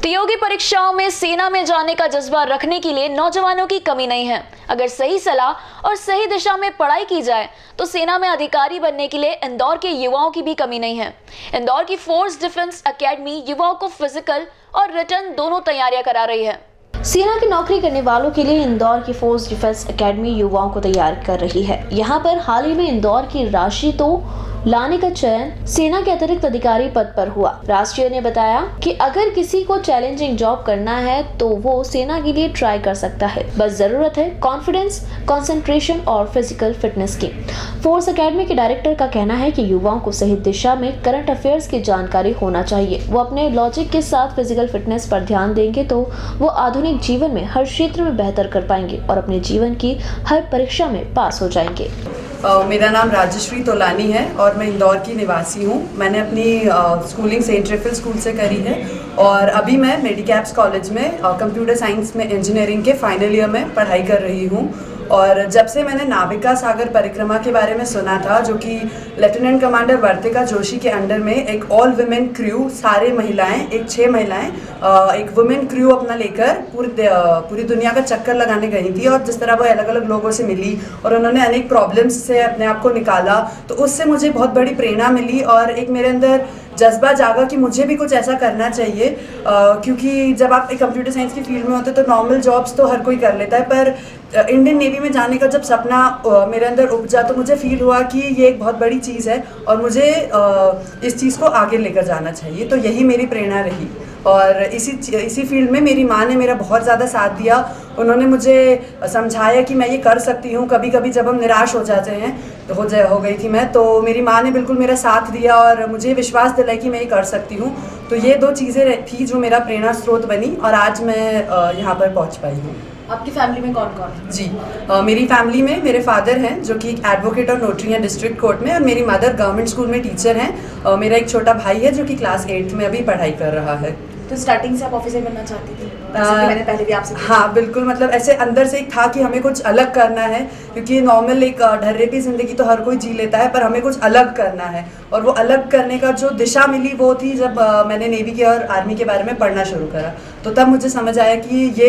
प्रतियोगी परीक्षाओं में सेना में जाने का जज्बा रखने के लिए नौजवानों की कमी नहीं है। अगर सही सलाह और सही दिशा में पढ़ाई की जाए तो सेना में अधिकारी बनने के लिए इंदौर के युवाओं की भी कमी नहीं है। इंदौर की फोर्स डिफेंस एकेडमी युवाओं को फिजिकल और रिटन दोनों तैयारियां करा रही है। सेना की नौकरी करने वालों के लिए इंदौर की फोर्स डिफेंस एकेडमी युवाओं को तैयार कर रही है। यहाँ पर हाल ही में इंदौर की राशि तो लाने का चयन सेना के अतिरिक्त अधिकारी पद पर हुआ। राष्ट्रीय ने बताया कि अगर किसी को चैलेंजिंग जॉब करना है तो वो सेना के लिए ट्राई कर सकता है, बस जरूरत है कॉन्फिडेंस, कंसंट्रेशन और फिजिकल फिटनेस की। फोर्स एकेडमी के डायरेक्टर का कहना है कि युवाओं को सही दिशा में करंट अफेयर्स की जानकारी होना चाहिए। वो अपने लॉजिक के साथ फिजिकल फिटनेस पर ध्यान देंगे तो वो आधुनिक जीवन में हर क्षेत्र में बेहतर कर पाएंगे और अपने जीवन की हर परीक्षा में पास हो जाएंगे। मेरा नाम राजश्री तोलानी है और मैं इंदौर की निवासी हूँ। मैंने अपनी स्कूलिंग सेंट ट्रिफल स्कूल से करी है और अभी मैं मेडिकैप्स कॉलेज में कंप्यूटर साइंस में इंजीनियरिंग के फाइनल ईयर में पढ़ाई कर रही हूँ। और जब से मैंने नाविका सागर परिक्रमा के बारे में सुना था, जो कि लेफ्टिनेंट कमांडर वर्तिका जोशी के अंडर में एक ऑल वुमेन क्रू, सारे महिलाएं, 6 महिलाएं एक वुमेन क्रू अपना लेकर पूरी दुनिया का चक्कर लगाने गई थी और जिस तरह वो अलग अलग लोगों से मिली और उन्होंने अनेक प्रॉब्लम्स से अपने आप को निकाला, तो उससे मुझे बहुत बड़ी प्रेरणा मिली और एक मेरे अंदर जज्बा जागा कि मुझे भी कुछ ऐसा करना चाहिए। क्योंकि जब आप एक कंप्यूटर साइंस की फील्ड में होते तो नॉर्मल जॉब्स तो हर कोई कर लेता है, पर इंडियन नेवी में जाने का जब सपना मेरे अंदर उपजा तो मुझे फील हुआ कि ये एक बहुत बड़ी चीज़ है और मुझे इस चीज़ को आगे लेकर जाना चाहिए। तो यही मेरी प्रेरणा रही और इसी फील्ड में मेरी माँ ने मेरा बहुत ज़्यादा साथ दिया। उन्होंने मुझे समझाया कि मैं ये कर सकती हूँ। कभी कभी जब हम निराश हो जाते हैं तो हो गई थी मैं, तो मेरी माँ ने बिल्कुल मेरा साथ दिया और मुझे विश्वास दिलाया कि मैं ये कर सकती हूँ। तो ये 2 चीज़ें थी जो मेरा प्रेरणा स्रोत बनी और आज मैं यहाँ पर पहुँच पाई हूँ। आपकी फैमिली में कौन कौन है? जी, मेरी फैमिली में मेरे फादर हैं जो कि एक एडवोकेट और नोटरी हैं डिस्ट्रिक्ट कोर्ट में, और मेरी मदर गवर्नमेंट स्कूल में टीचर हैं। मेरा एक छोटा भाई है जो कि क्लास 8th में अभी पढ़ाई कर रहा है। तो स्टार्टिंग से आप ऑफिसर बनना चाहती थी? मैंने पहले भी आपसे हाँ बिल्कुल, मतलब ऐसे अंदर से एक था कि हमें कुछ अलग करना है, क्योंकि नॉर्मल एक ढर्रेपी ज़िंदगी तो हर कोई जी लेता है, पर हमें कुछ अलग करना है। और वो अलग करने का जो दिशा मिली वो थी जब मैंने नेवी के और आर्मी के बारे में पढ़ना शुरू करा, तो तब मुझे समझ आया कि ये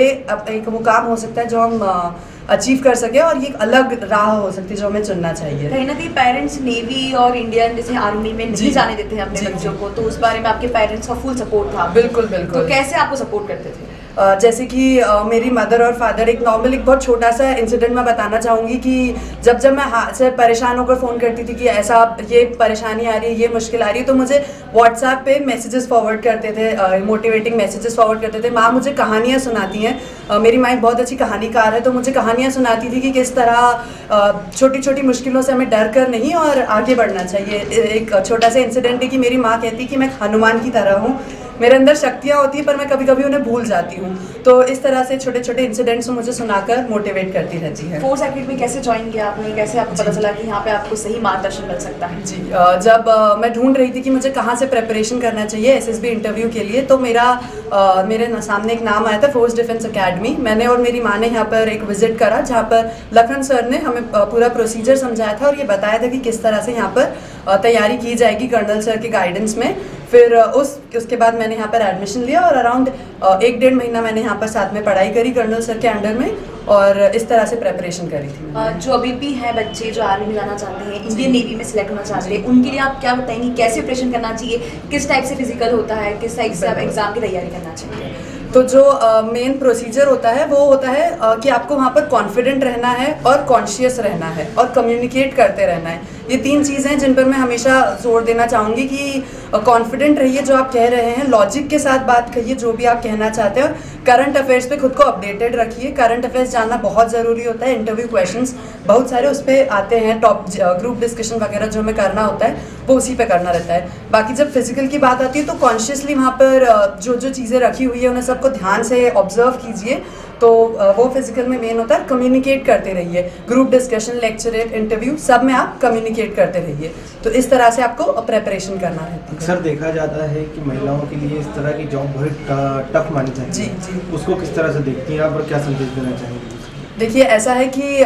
एक मुकाम हो सकता है जो हम अचीव कर सके और ये एक अलग राह हो सकती है जो हमें चुनना चाहिए। कहीं ना कहीं पेरेंट्स नेवी और इंडियन जैसे आर्मी में नहीं जाने देते हैं अपने बच्चों को, तो उस बारे में आपके पेरेंट्स का फुल सपोर्ट था? बिल्कुल बिल्कुल। तो कैसे आपको सपोर्ट करते थे? जैसे कि मेरी मदर और फादर, एक नॉर्मल एक बहुत छोटा सा इंसिडेंट मैं बताना चाहूँगी कि जब मैं हाथ से परेशान होकर फ़ोन करती थी कि ऐसा ये परेशानी आ रही है, ये मुश्किल आ रही है, तो मुझे व्हाट्सएप पे मैसेजेस फॉरवर्ड करते थे, मोटिवेटिंग मैसेजेस फॉरवर्ड करते थे। माँ मुझे कहानियाँ सुनाती हैं, मेरी माँ एक बहुत अच्छी कहानीकार है, तो मुझे कहानियाँ सुनाती थी कि किस तरह छोटी छोटी मुश्किलों से हमें डर कर नहीं और आगे बढ़ना चाहिए। एक छोटा सा इंसिडेंट है कि मेरी माँ कहती कि मैं हनुमान की तरह हूँ, मेरे अंदर शक्तियाँ होती हैं पर मैं कभी कभी उन्हें भूल जाती हूँ। तो इस तरह से छोटे छोटे इंसिडेंट्स मुझे सुनाकर मोटिवेट करती रहती है। फोर्स एकेडमी कैसे ज्वाइन किया आपने? कैसे आपको पता चला कि यहाँ पे आपको सही मार्गदर्शन मिल सकता है? जी, जब मैं ढूंढ रही थी कि मुझे कहाँ से प्रिपरेशन करना चाहिए SSB इंटरव्यू के लिए, तो मेरे सामने एक नाम आया था फोर्स डिफेंस एकेडमी। मैंने और मेरी माँ ने यहाँ पर एक विजिट करा जहाँ पर लखन सर ने हमें पूरा प्रोसीजर समझाया था और ये बताया था कि किस तरह से यहाँ पर तैयारी की जाएगी कर्नल सर के गाइडेंस में। फिर उसके बाद मैंने यहाँ पर एडमिशन लिया और अराउंड 1-1.5 महीना मैंने यहाँ पर साथ में पढ़ाई करी कर्नल सर के अंडर में और इस तरह से प्रिपरेशन करी थी। जो अभी भी हैं बच्चे जो आर्मी में जाना चाहते हैं, इंडियन नेवी में सिलेक्ट होना चाहते हैं, उनके लिए आप क्या बताएंगी? कैसे प्रिपरेशन करना चाहिए? किस टाइप से फिजिकल होता है? किस टाइप से आप एग्जाम की तैयारी करना चाहिए? तो जो मेन प्रोसीजर होता है वो होता है कि आपको वहाँ पर कॉन्फिडेंट रहना है और कॉन्शियस रहना है और कम्युनिकेट करते रहना है। ये 3 चीज़ें हैं जिन पर मैं हमेशा जोर देना चाहूँगी कि कॉन्फिडेंट रहिए जो आप कह रहे हैं, लॉजिक के साथ बात कहिए जो भी आप कहना चाहते हैं, और करंट अफेयर्स पे खुद को अपडेटेड रखिए। करंट अफेयर्स जानना बहुत ज़रूरी होता है। इंटरव्यू क्वेश्चंस बहुत सारे उस पर आते हैं, टॉप ग्रुप डिस्कशन वगैरह जो हमें करना होता है वो उसी पे करना रहता है। बाकी जब फिजिकल की बात आती है तो कॉन्शियसली वहाँ पर जो जो चीज़ें रखी हुई है उन्हें सबको ध्यान से ऑब्जर्व कीजिए, तो वो फिजिकल में मेन होता है। कम्युनिकेट करते रहिए, ग्रुप डिस्कशन, लेक्चरेट, इंटरव्यू, सब में आप कम्युनिकेट करते रहिए। तो इस तरह से आपको प्रिपरेशन करना रहता है। अक्सर देखा जाता है कि महिलाओं के लिए इस तरह की जॉब बहुत टफ मानी जाती है। जी, उसको किस तरह से देखती हैं आप और क्या संदेश देना चाहेंगे? देखिए, ऐसा है कि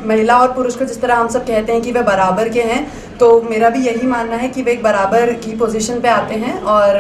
महिला और पुरुष को जिस तरह हम सब कहते हैं कि वे बराबर के हैं, तो मेरा भी यही मानना है कि वे एक बराबर की पोजीशन पे आते हैं। और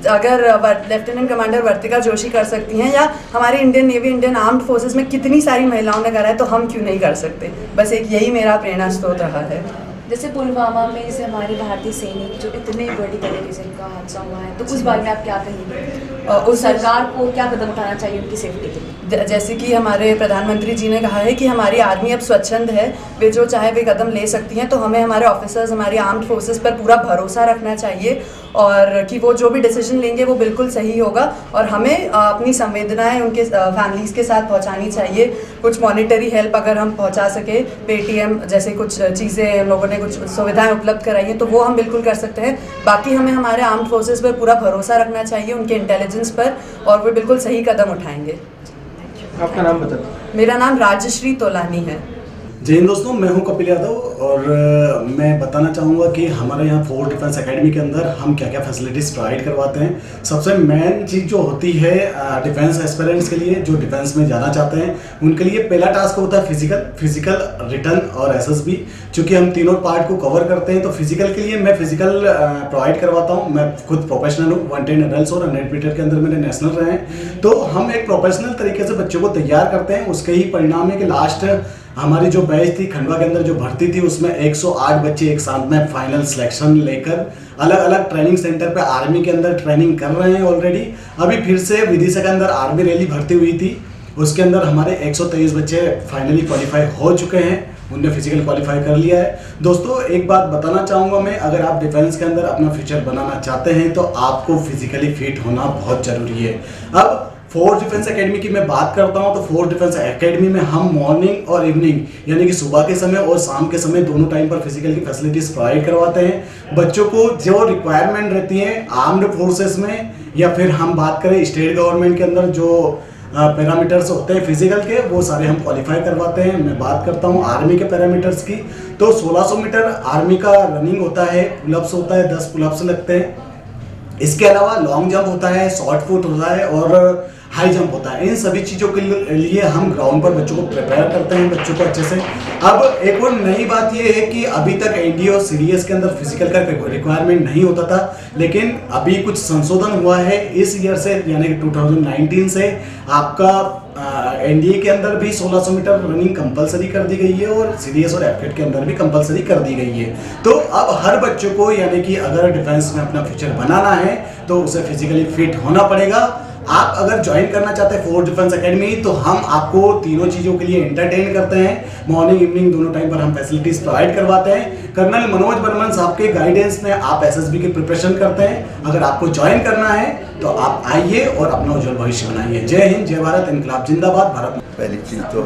अगर लेफ्टिनेंट कमांडर वर्तिका जोशी कर सकती हैं या हमारी Indian navy, Indian armed forces में कितनी सारी महिलाओं ने करा है, तो हम क्यों नहीं कर सकते। बस एक यही मेरा प्रेरणा स्रोत रहा है। जैसे पुलवामा में जैसे हमारे भारतीय सैनिक जो इतने बड़ी तरीके से उनका हादसा हुआ है, तो उस बारे में आप क्या कहेंगे? उस सरकार को क्या कदम उठाना चाहिए उनकी सेफ्टी के लिए? जैसे कि हमारे प्रधानमंत्री जी ने कहा है कि हमारी आर्मी अब स्वच्छंद है, वे जो चाहे वे कदम ले सकती हैं, तो हमें हमारे ऑफिसर्स, हमारी आर्म्ड फोर्सेस पर पूरा भरोसा रखना चाहिए और कि वो जो भी डिसीजन लेंगे वो बिल्कुल सही होगा। और हमें अपनी संवेदनाएं उनके फैमिलीज़ के साथ पहुंचानी चाहिए। कुछ मॉनिटरी हेल्प अगर हम पहुंचा सके, पेटीएम जैसे कुछ चीज़ें हम लोगों ने कुछ सुविधाएं उपलब्ध कराई हैं, तो वो हम बिल्कुल कर सकते हैं। बाकी हमें हमारे आर्म्ड फोर्सेस पर पूरा भरोसा रखना चाहिए, उनके इंटेलिजेंस पर, और वे बिल्कुल सही कदम उठाएंगे। आपका नाम बताइए। मेरा नाम राजश्री तोलानी है। जय हिंद दोस्तों, मैं हूं कपिल यादव और मैं बताना चाहूँगा कि हमारे यहाँ फोर्स डिफेंस एकेडमी के अंदर हम क्या क्या फैसिलिटीज़ प्रोवाइड करवाते हैं। सबसे मेन चीज़ जो होती है डिफेंस एस्पिरेंट्स के लिए, जो डिफेंस में जाना चाहते हैं, उनके लिए पहला टास्क होता है फिजिकल, रिटर्न और एसएसबी। चूँकि हम तीनों पार्ट को कवर करते हैं, तो फिजिकल के लिए मैं फिजिकल प्रोवाइड करवाता हूँ। मैं खुद प्रोफेशनल हूँ, 110 एडल्ट और 100 मीटर के अंदर मेरे नेशनल रहे हैं। तो हम एक प्रोफेशनल तरीके से बच्चों को तैयार करते हैं। उसके ही परिणाम है कि लास्ट हमारी जो बैच थी खंडवा के अंदर जो भर्ती थी, उसमें 108 बच्चे एक साथ में फाइनल सिलेक्शन लेकर अलग अलग ट्रेनिंग सेंटर पे आर्मी के अंदर ट्रेनिंग कर रहे हैं ऑलरेडी। अभी फिर से विदिशा के अंदर आर्मी रैली भर्ती हुई थी, उसके अंदर हमारे 123 बच्चे फाइनली क्वालिफाई हो चुके हैं, उनने फिजिकल क्वालिफाई कर लिया है। दोस्तों एक बात बताना चाहूँगा मैं, अगर आप डिफेंस के अंदर अपना फ्यूचर बनाना चाहते हैं तो आपको फिजिकली फिट होना बहुत ज़रूरी है। अब फोर्स डिफेंस एकेडमी की मैं बात करता हूं, तो फोर्स डिफेंस एकेडमी में हम मॉर्निंग और इवनिंग यानी कि सुबह के समय और शाम के समय दोनों टाइम पर फिजिकल की फैसिलिटीज़ प्रोवाइड करवाते हैं। बच्चों को जो रिक्वायरमेंट रहती है आर्म्ड फोर्सेस में, या फिर हम बात करें स्टेट गवर्नमेंट के अंदर जो पैरामीटर्स होते हैं फिजिकल के, वो सारे हम क्वालिफाई करवाते हैं। मैं बात करता हूँ आर्मी के पैरामीटर्स की, तो 1600 मीटर आर्मी का रनिंग होता है, पुलअप्स होता है, 10 पुलअप्स लगते हैं। इसके अलावा लॉन्ग जंप होता है, शॉर्ट पुट होता है और हाई जंप होता है। इन सभी चीज़ों के लिए हम ग्राउंड पर बच्चों को प्रिपेयर करते हैं, बच्चों को अच्छे से। अब एक और नई बात यह है कि अभी तक एनडीए और सीडीएस के अंदर फिजिकल का रिक्वायरमेंट नहीं होता था, लेकिन अभी कुछ संशोधन हुआ है इस ईयर से, यानी कि 2019 से आपका एनडीए के अंदर भी 1600 मीटर रनिंग कंपलसरी कर दी गई है और सीडीएस और एफकेट के अंदर भी कंपलसरी कर दी गई है। तो अब हर बच्चों को, यानी कि अगर डिफेंस में अपना फ्यूचर बनाना है तो उसे फिजिकली फिट होना पड़ेगा। आप अगर ज्वाइन करना चाहते हैं फोर्स डिफेंस एकेडमी, तो हम आपको तीनों चीज़ों के लिए एंटरटेन करते हैं। मॉर्निंग इवनिंग दोनों टाइम पर हम फैसिलिटीज़ प्रोवाइड करवाते हैं। कर्नल मनोज बर्मन साहब के गाइडेंस में आप एसएसबी की प्रिपरेशन करते हैं। अगर आपको ज्वाइन करना है तो आप आइए और अपना उज्जवल भविष्य बनाइए। जय हिंद, जय भारत, इनकलाब जिंदाबाद। भारत पहली चीज़ तो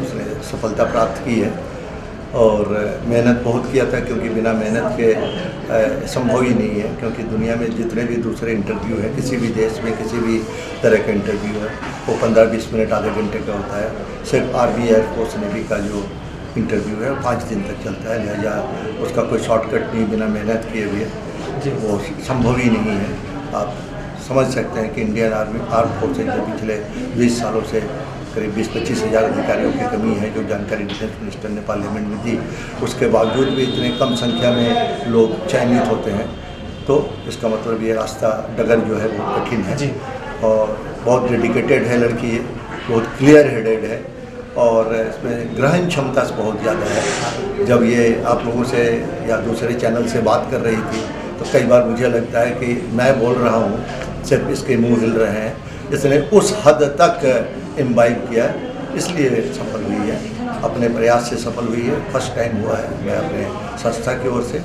उसने सफलता प्राप्त की है और मेहनत बहुत किया था, क्योंकि बिना मेहनत के संभव ही नहीं है। क्योंकि दुनिया में जितने भी दूसरे इंटरव्यू है, किसी भी देश में किसी भी तरह का इंटरव्यू है, वो 15-20 मिनट आधे घंटे का होता है। सिर्फ आर्मी एयरफोर्स नेवी का जो इंटरव्यू है 5 दिन तक चलता है, लिहाजा उसका कोई शॉर्टकट नहीं, बिना मेहनत किए हुए वो संभव ही नहीं है। आप समझ सकते हैं कि इंडियन आर्म फोर्सेज में पिछले 20 सालों से करीब 20-25 हज़ार अधिकारियों की कमी है, जो जानकारी डिफेंस मिनिस्टर ने पार्लियामेंट में दी। उसके बावजूद भी इतने कम संख्या में लोग चयनित होते हैं, तो इसका मतलब ये रास्ता डगर जो है बहुत कठिन है और बहुत डेडिकेटेड है लड़की है, बहुत क्लियर हेडेड है और इसमें ग्रहण क्षमता से बहुत ज़्यादा है। जब ये आप लोगों से या दूसरे चैनल से बात कर रही थी, तो कई बार मुझे लगता है कि मैं बोल रहा हूँ, सिर्फ इसके मुँह हिल रहे हैं। इसने उस हद तक इम्बाइब किया, इसलिए सफल हुई है, अपने प्रयास से सफल हुई है। फर्स्ट टाइम हुआ है मैं अपने संस्था की ओर से।